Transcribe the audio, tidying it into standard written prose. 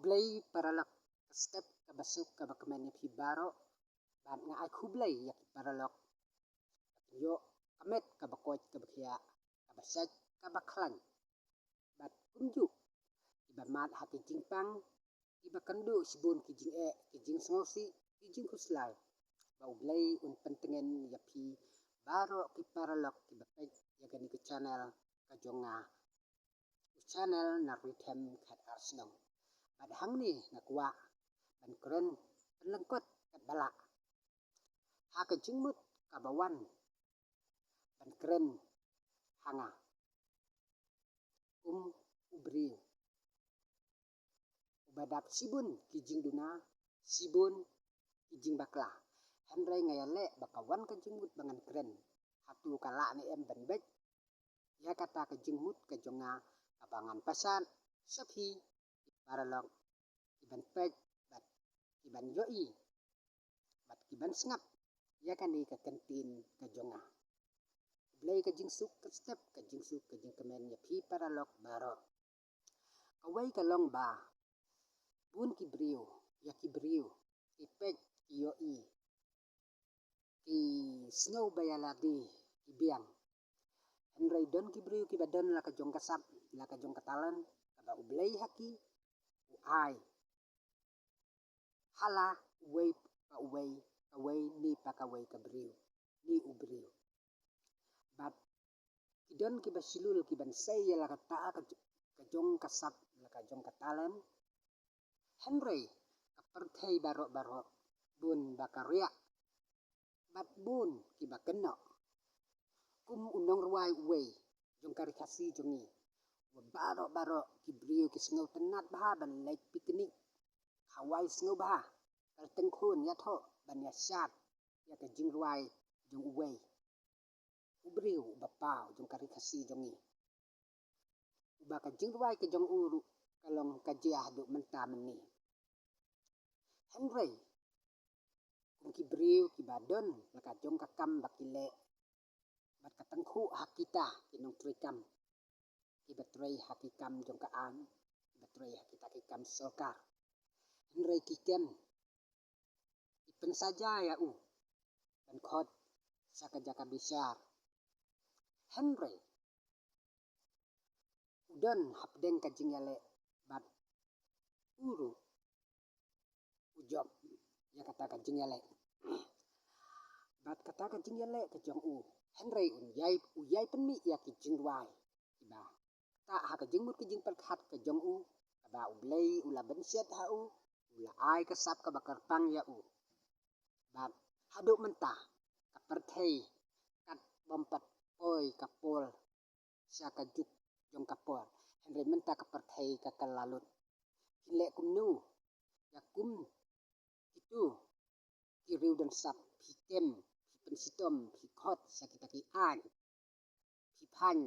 Baublay paralak step kabasuk kabakaman pi baro ban nga ay kublay yak paralok yo kamet kabakot kabakya kabasat kabaklan bat kunju iba mat hati jingpang iba kandu sibun kijing kijing sngosi kijing kuslay Baublay un pentengen yapi baro ki paralok kibapay yagani ke channel kajonga channel na ritem kat arsnong badhang ni nakwa ban keren penlengkot kat bala haka jingmut kabawan ban keren hanga ubri ubadap sibun kijing duna sibun kijing bakla handrai ngayale bakawan ka jingmut bangan keren hatu kala ni em ban bek ya kata ka jingmut ka jonga abangan pasan sapi paralok iban pek bat iban yoi bat iban sengap ya kani ka kantin ka jonga Baublay ka jingsuk ka step ka jingsuk ka jing kamen ya pi paralok baro kaway kalong ba bun ki brio ya ki brio ki pek ki yoi ki snow bayaladi ki biang handrai don ki brio ki badon la ka jong kasap la ka jong katalan ka Baublay haki ai hala uway pa uway kaway ni pa kaway ka brio ni ubrio bat kidon ki basilul ki bansay la ka taa ka jong kasap la ka jong katalan handrai kaperthay baro baro bun bakarya bat bun ki bakeno kum unong ruay uway jong karikasi jongi baro baro ki brio ki sngaw tenat baha ban like piknik hawai sngaw baha kal tengkhun ya tho ban ya syat ya ka jing ruay jong uway ubrio bapau jong karikasi jongi uba ka jing ruay ka jong uru kalong kajiah do menta meni handrai kung ki brio ki badon la ka jong kakam bakile bat katengku hakita kinong trikam kibatray hakikam jong kaan kibatray hakita kikam solkar handrai kiken ipen saja ya ban khot saka jaka besar handrai udon hapdeng ka jingyale bat uru ujob ya kata ka jingyale bat kata ka jingyale ka jong handrai uyay penmi ya ki jing ruay iba ta haka jingmut ki jing perkhat ka jong ka Baublay ula benset ha ula ay kasap ka bakar pang ya bat hado menta kaperthay kat bompat oy kapol siya ka juk jong kapol handrai menta kaperthay ka kalalut hile kumnu ya kum itu kiriu dan sap hikem hipen sitom hikot sakita ki an hipan